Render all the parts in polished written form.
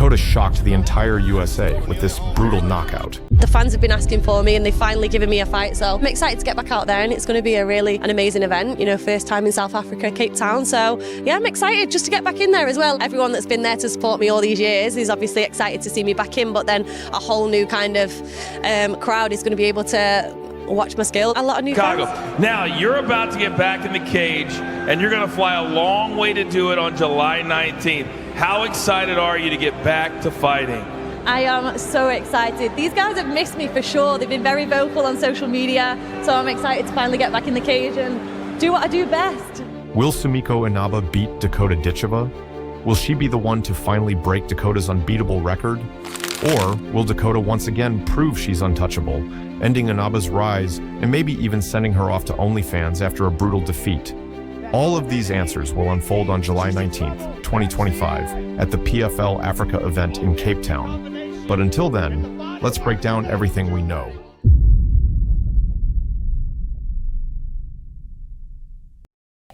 Dakota shocked the entire USA with this brutal knockout. The fans have been asking for me and they've finally given me a fight, so I'm excited to get back out there, and it's going to be an amazing event, you know, first time in South Africa, Cape Town, so yeah, I'm excited just to get back in there as well. Everyone that's been there to support me all these years is obviously excited to see me back in, but then a whole new kind of crowd is going to be able to watch my skill. A lot of new Chicago. fans. Now you're about to get back in the cage and you're going to fly a long way to do it on July 19th. How excited are you to get back to fighting? I am so excited. These guys have missed me for sure. They've been very vocal on social media, so I'm excited to finally get back in the cage and do what I do best. Will Sumiko Inaba beat Dakota Ditcheva? Will she be the one to finally break Dakota's unbeatable record? Or will Dakota once again prove she's untouchable, ending Inaba's rise and maybe even sending her off to OnlyFans after a brutal defeat? All of these answers will unfold on July 19th, 2025 at the PFL Africa event in Cape Town. But until then, let's break down everything we know.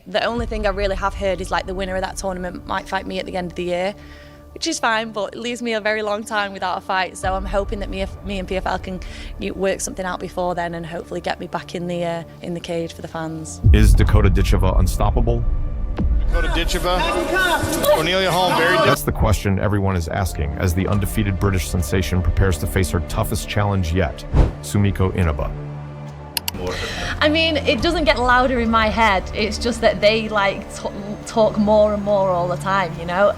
The only thing I really have heard is like the winner of that tournament might fight me at the end of the year, which is fine, but it leaves me a very long time without a fight. So I'm hoping that me and PFL can work something out before then and hopefully get me back in the cage for the fans. Is Dakota Ditcheva unstoppable? Dakota Ditcheva, Cornelia Holm, very different. That's the question everyone is asking as the undefeated British sensation prepares to face her toughest challenge yet, Sumiko Inaba. I mean, it doesn't get louder in my head. It's just that they like talk more and more all the time, you know?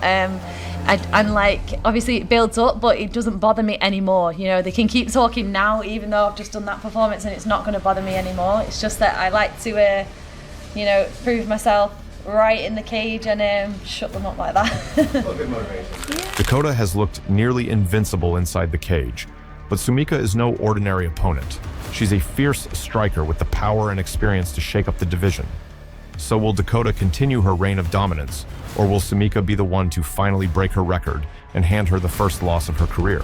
I'm like, obviously it builds up, but it doesn't bother me anymore. You know, they can keep talking now, even though I've just done that performance, and it's not going to bother me anymore. It's just that I like to, you know, prove myself right in the cage and shut them up like that. Good motivation. Yeah. Dakota has looked nearly invincible inside the cage, but Sumiko is no ordinary opponent. She's a fierce striker with the power and experience to shake up the division. So will Dakota continue her reign of dominance, or will Sumiko be the one to finally break her record and hand her the first loss of her career?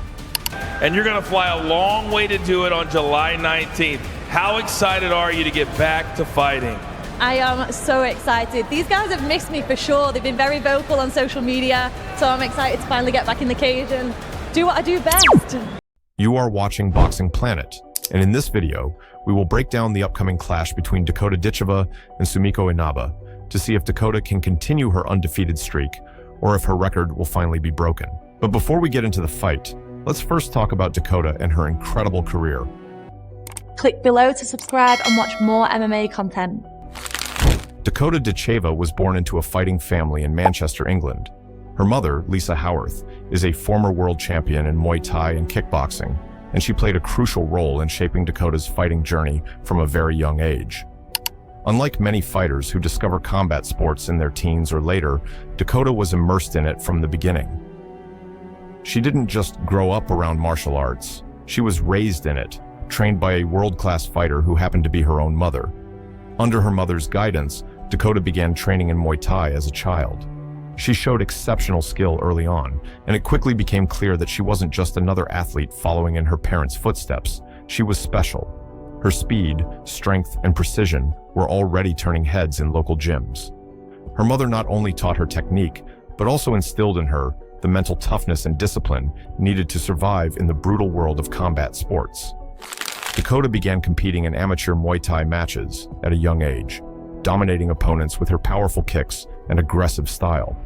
And you're going to fly a long way to do it on July 19th. How excited are you to get back to fighting? I am so excited. These guys have missed me for sure. They've been very vocal on social media, so I'm excited to finally get back in the cage and do what I do best. You are watching Boxing Planet, and in this video, we will break down the upcoming clash between Dakota Ditcheva and Sumiko Inaba to see if Dakota can continue her undefeated streak or if her record will finally be broken. But before we get into the fight, let's first talk about Dakota and her incredible career. Click below to subscribe and watch more MMA content. Dakota Ditcheva was born into a fighting family in Manchester, England. Her mother, Lisa Howarth, is a former world champion in Muay Thai and kickboxing, and she played a crucial role in shaping Dakota's fighting journey from a very young age. Unlike many fighters who discover combat sports in their teens or later, Dakota was immersed in it from the beginning. She didn't just grow up around martial arts. She was raised in it, trained by a world-class fighter who happened to be her own mother. Under her mother's guidance, Dakota began training in Muay Thai as a child. She showed exceptional skill early on, and it quickly became clear that she wasn't just another athlete following in her parents' footsteps. She was special. Her speed, strength, and precision were already turning heads in local gyms. Her mother not only taught her technique, but also instilled in her the mental toughness and discipline needed to survive in the brutal world of combat sports. Dakota began competing in amateur Muay Thai matches at a young age, dominating opponents with her powerful kicks and aggressive style.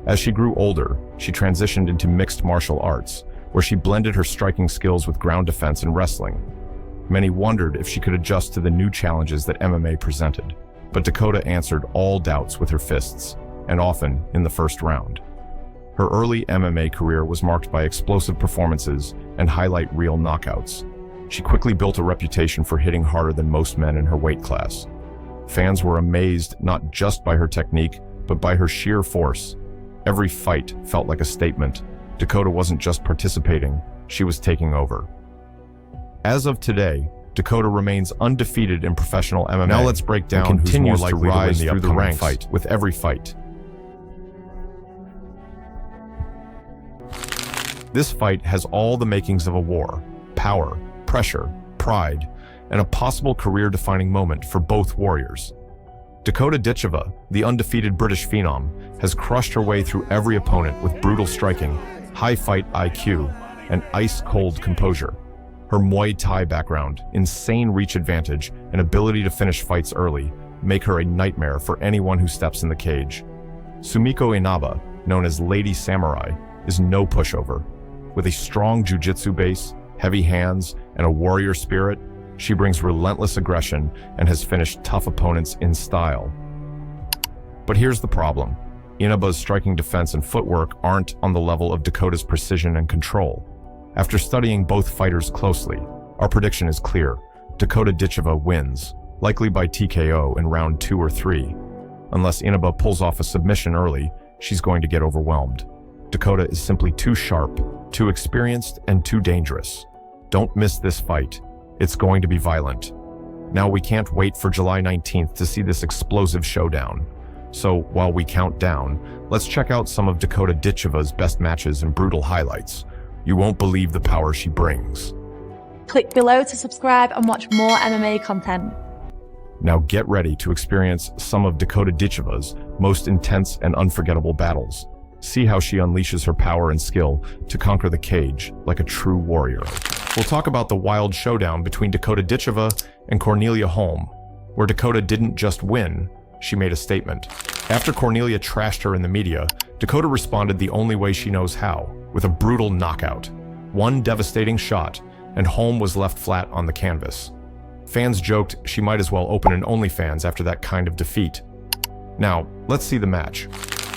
As she grew older, she transitioned into mixed martial arts, where she blended her striking skills with ground defense and wrestling. Many wondered if she could adjust to the new challenges that MMA presented, but Dakota answered all doubts with her fists, and often in the first round. Her early MMA career was marked by explosive performances and highlight reel knockouts. She quickly built a reputation for hitting harder than most men in her weight class. Fans were amazed not just by her technique, but by her sheer force. Every fight felt like a statement. Dakota wasn't just participating, she was taking over. As of today, Dakota remains undefeated in professional MMA. Now let's break down who's more likely to rise through the ranks fight with every fight. This fight has all the makings of a war: power, pressure, pride, and a possible career-defining moment for both warriors. Dakota Ditcheva, the undefeated British phenom, has crushed her way through every opponent with brutal striking high fight IQ, and ice-cold composure. Her Muay Thai background, insane reach advantage, and ability to finish fights early make her a nightmare for anyone who steps in the cage. Sumiko Inaba, known as Lady Samurai, is no pushover. With a strong jiu-jitsu base, heavy hands, and a warrior spirit, she brings relentless aggression and has finished tough opponents in style. But here's the problem. Inaba's striking defense and footwork aren't on the level of Dakota's precision and control. After studying both fighters closely, our prediction is clear. Dakota Ditcheva wins, likely by TKO in round 2 or 3. Unless Inaba pulls off a submission early, she's going to get overwhelmed. Dakota is simply too sharp, too experienced, and too dangerous. Don't miss this fight. It's going to be violent. Now we can't wait for July 19th to see this explosive showdown. So while we count down, let's check out some of Dakota Ditcheva's best matches and brutal highlights. You won't believe the power she brings. Click below to subscribe and watch more MMA content. Now get ready to experience some of Dakota Ditcheva's most intense and unforgettable battles. See how she unleashes her power and skill to conquer the cage like a true warrior. We'll talk about the wild showdown between Dakota Ditcheva and Cornelia Holm, where Dakota didn't just win, she made a statement. After Cornelia trashed her in the media, Dakota responded the only way she knows how, with a brutal knockout. One devastating shot, and Holm was left flat on the canvas. Fans joked she might as well open an OnlyFans after that kind of defeat. Now, let's see the match.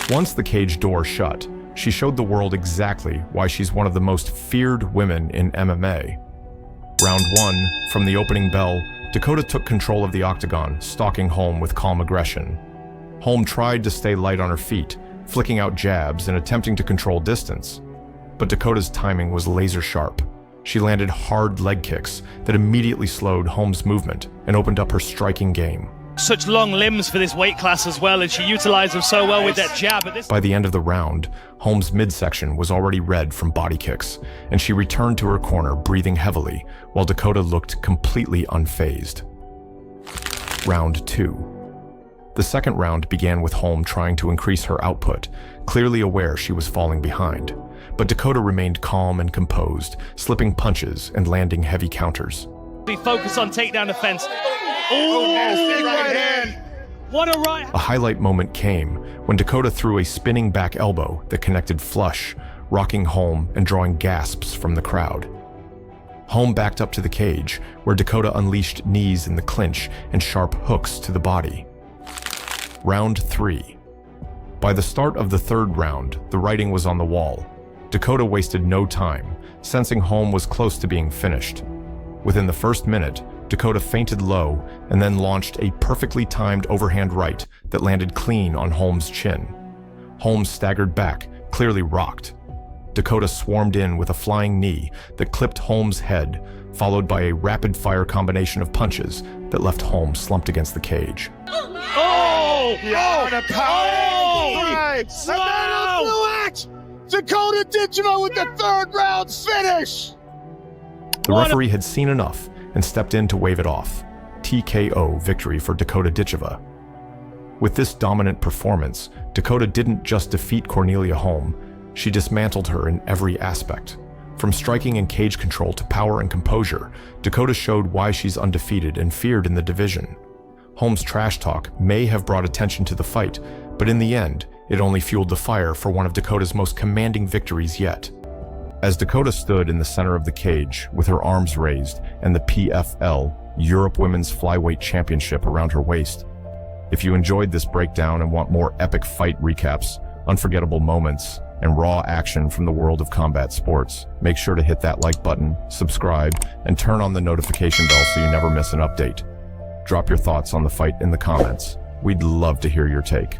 Once the cage door shut, she showed the world exactly why she's one of the most feared women in MMA. Round 1, from the opening bell, Dakota took control of the octagon, stalking Holm with calm aggression. Holm tried to stay light on her feet, flicking out jabs and attempting to control distance. But Dakota's timing was laser sharp. She landed hard leg kicks that immediately slowed Holm's movement and opened up her striking game. Such long limbs for this weight class as well, and she utilized them so well with that jab. By the end of the round, Holm's midsection was already red from body kicks, and she returned to her corner breathing heavily, while Dakota looked completely unfazed. Round 2. The second round began with Holm trying to increase her output, clearly aware she was falling behind. But Dakota remained calm and composed, slipping punches and landing heavy counters. We focus on takedown defense. Oh, right hand. What a right. A highlight moment came when Dakota threw a spinning back elbow that connected flush, rocking Holm and drawing gasps from the crowd. Holm backed up to the cage, where Dakota unleashed knees in the clinch and sharp hooks to the body. Round 3. By the start of the third round, the writing was on the wall. Dakota wasted no time, sensing Holm was close to being finished. Within the first minute, Dakota feinted low and then launched a perfectly timed overhand right that landed clean on Holm's chin. Holm staggered back, clearly rocked. Dakota swarmed in with a flying knee that clipped Holm's head, followed by a rapid-fire combination of punches that left Holm slumped against the cage. Oh! Yeah, the power! Oh! Dakota Ditcheva with the third round finish! The referee had seen enough and stepped in to wave it off. TKO victory for Dakota Ditcheva. With this dominant performance, Dakota didn't just defeat Cornelia Holm, she dismantled her in every aspect. From striking and cage control to power and composure, Dakota showed why she's undefeated and feared in the division. Holm's trash talk may have brought attention to the fight, but in the end, it only fueled the fire for one of Dakota's most commanding victories yet. As Dakota stood in the center of the cage with her arms raised and the PFL Europe Women's Flyweight Championship around her waist. If you enjoyed this breakdown and want more epic fight recaps, unforgettable moments, and raw action from the world of combat sports, make sure to hit that like button, subscribe, and turn on the notification bell so you never miss an update. Drop your thoughts on the fight in the comments. We'd love to hear your take.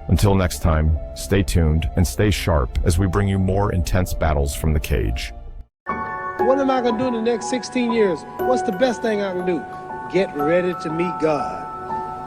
Until next time, stay tuned and stay sharp as we bring you more intense battles from the cage. What am I going to do in the next 16 years? What's the best thing I can do? Get ready to meet God.